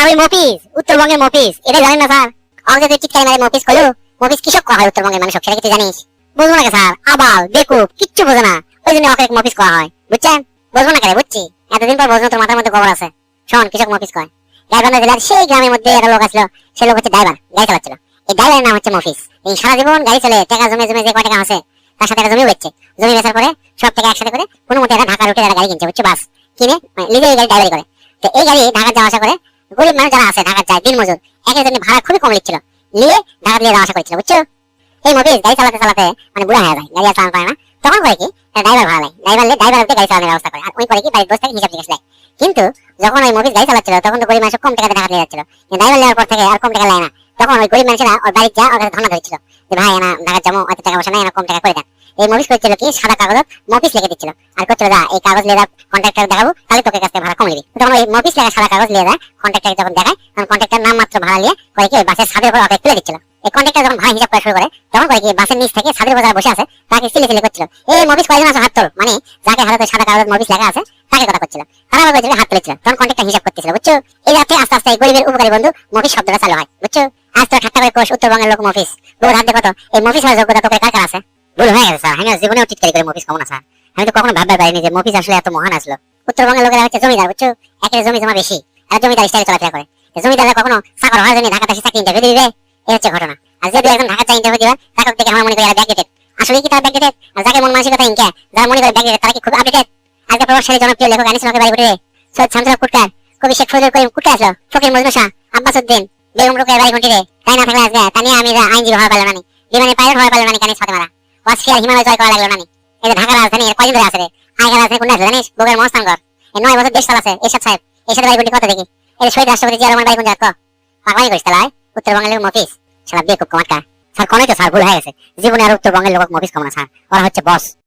ওই মফিজ, উত্তরবঙ্গের মফিজ, এটা জানেন না স্যার? আগে যে চিৎকার মেরে মফিজ কইলো, মফিজ কৃষক করা হয় উত্তরবঙ্গের মানুষ, সেটা কি জানিস? বুঝবো না স্যার, আবাল বেকুব কিচ্ছু বোঝে না, ওই জন্য ওকে মফিজ করা হয়, বুঝছেন? বুঝবো না কেন, বুঝছি এতদিন পর বুঝলো, তোর মাথার মধ্যে গোবর আছে। শোন, কৃষক মফিজ কয়। গাইবান্ধা জেলার সেই গ্রামের মধ্যে একটা লোক আসলো, সে লোক হচ্ছে ড্রাইভার, গাড়ি চালাচ্ছিল। এই ড্রাইভারের নাম হচ্ছে মফিজ। এই সারা জীবন গাড়ি চলে, টাকা জমে জমে যে কয় টাকা আছে, তার সাথে একটা জমি বেচছে। জমি বেচার পরে সব টাকা একসাথে করে কোনো মতে একটা ঢাকা রুটের একটা গাড়ি কিনছে, বুঝছো? বাস কিনে নিজে এই গাড়ি ড্রাইভারি করে। তো এই গাড়ি ঢাকা যাওয়া আসা করে, গরিব মানুষ যারা আছে ঢাকা যায়, দিন মজুর, একের জন্য ভাড়া খুবই কম লিখছিল, নিয়ে ঢাকা দিয়ে যাওয়া আসা করেছিল, বুঝছো? এই মফিজ গাড়ি চালাতে চালাতে মানে বুড়া হয়ে যায়, গাড়ি আর চালাতে পারে না। তখন করে কি, ড্রাইভার ভাড়া নেয়, ড্রাইভারকে গাড়ি চালানোর ব্যবস্থা করে, আর ওই করে কি বাড়ির বসে থেকে হিসাব জিজ্ঞেস নেয়। কিন্তু যখন ওই মফিজ গাড়ি চালাচ্ছিল, তখন তো গরিব মানুষ কম টাকাতে ঢাকা নিয়ে যাচ্ছিল, ড্রাইভার নেওয়ার পর থেকে আর কম টাকা নেয় না। তখন ওই গরিব মানুষেরা ওর বাড়ির যা ওর কাছে ধর্ণা ধরেছিল যে ভাই এনা ঢাকা যাবো, অত টাকা পয়সা নেই, এনা কম টাকা করে দেন। এই মফিজ করছিল কি, সাদা কাগজ মফিজ লিখে দিচ্ছিল, আর করছিল যা এই কাগজ লিয়ে কন্ট্রাক্টর দেখাবো, তাহলে তোকে কাছে ভাড়া কম নিবি। তখন ওই মফিজ লেখা সাদা কাগজ লিয়ে যায় কন্ট্রাক্টর, যখন দেখায় তখন কন্ট্রাক্টর নাম মাত্র ভাড়া নিয়ে করে কি ওই বাসের ছাদের উপর ওকে তুলে দিচ্ছিল। এই কন্ট্রাক্টর যখন ভাড়া হিসাব করা শুরু করে, তখন করে কি বাসের নিচ থেকে ছাদের উপর যারা বসে আছে তাকে সিলে সিলে করছিল, এই মফিজ কয়জন আছে হাত তোল, মানে যাকে হাতে সাদা কাগজ মফিজ লেখা আছে তাকে কথা করছিল, তারা আবার বলছিল হাত তুলেছিল। তখন কন্ট্রাক্টর হিসাব করতেছিল, বুঝছো? এই রাতে আস্তে আস্তে এই গরিবের উপকারী বন্ধু মফিজ শব্দটা চালু হয়, বুঝছো? আজ তো ঠাট্টা করে কোষ উত্তরবঙ্গের লোক মফিজ, বহু হাত দেখো তো এই মফিজ হওয়ার যোগ্যতা তোকে কার কার আছে? ভুল হয়ে গেছে স্যার, আমি জীবনেও টিটকারি করে মফিজ কমন স্যার। আমি তো কখনো ভাবতে পারিনি যে মফিজ আসলে এত মহান আসলো। উত্তরবঙ্গের লোকেরা হচ্ছে জমিদার, বুঝছো? একের জমি জমা বেশি, আর জমিদার স্টাইলে চলাফেরা করে। জমিদাররা কখনো চাকর হওয়ার জন্য ঢাকাতে এসে চাকরি ইন্টারভিউ দিবে, এই হচ্ছে ঘটনা। আর যদি একজন ঢাকা চাই ইন্টারভিউ দিবে, তাকে দেখে আমার মনে করি ব্যাকডেটেড। আসলে কি তার ব্যাকডেটেড? আর যাকে মন মানসিকতা ইনকা, যারা মনে করে ব্যাকডেটেড, তারা কি খুব আপডেটেড? আজকে প্রভাবশালী জনপ্রিয় লেখক আনিস হকের বাড়ি ঘুরে, সৈয়দ শামসুল কুটকার, কবি শেখ ফজলুল করিম কুটকার আসলো, ফকির মজনু শাহ, আব্বাস উদ্দিন, বেগম রোকেয়ার বাড়ি ঘুরে, তাই না থাকলে আজকে তা নিয়ে আমি আইনজীবী হওয়া পারলাম না, বিমানে পাইলট হওয়া পারলাম না, কানিস ফাতে মারা অস্ট্রেলিয়া হিমালয় জয় করা লাগলো না। এই যে ঢাকা রাজধানী এর কয়দিন ধরে আছে রে? আগের রাজধানী কোনটা আছে জানিস? বগুড়ার মহাস্থানগড়। এই 9 বছর দেশ চালাছে এরশাদ সাহেব, এরশাদ বাড়ি গুটি কত দেখি? এই যে শহীদ রাষ্ট্রপতি জিয়া রহমান বাড়ি কোন জায়গা? পাগলামি করিস তাহলে? উত্তরবঙ্গের লোক মফিজ, শালা বেকুব কমাটকা। স্যার কোনই তো স্যার ভুল হয়ে গেছে, জীবনে আর উত্তরবঙ্গের লোক মফিজ কম না স্যার, ওরা হচ্ছে বস।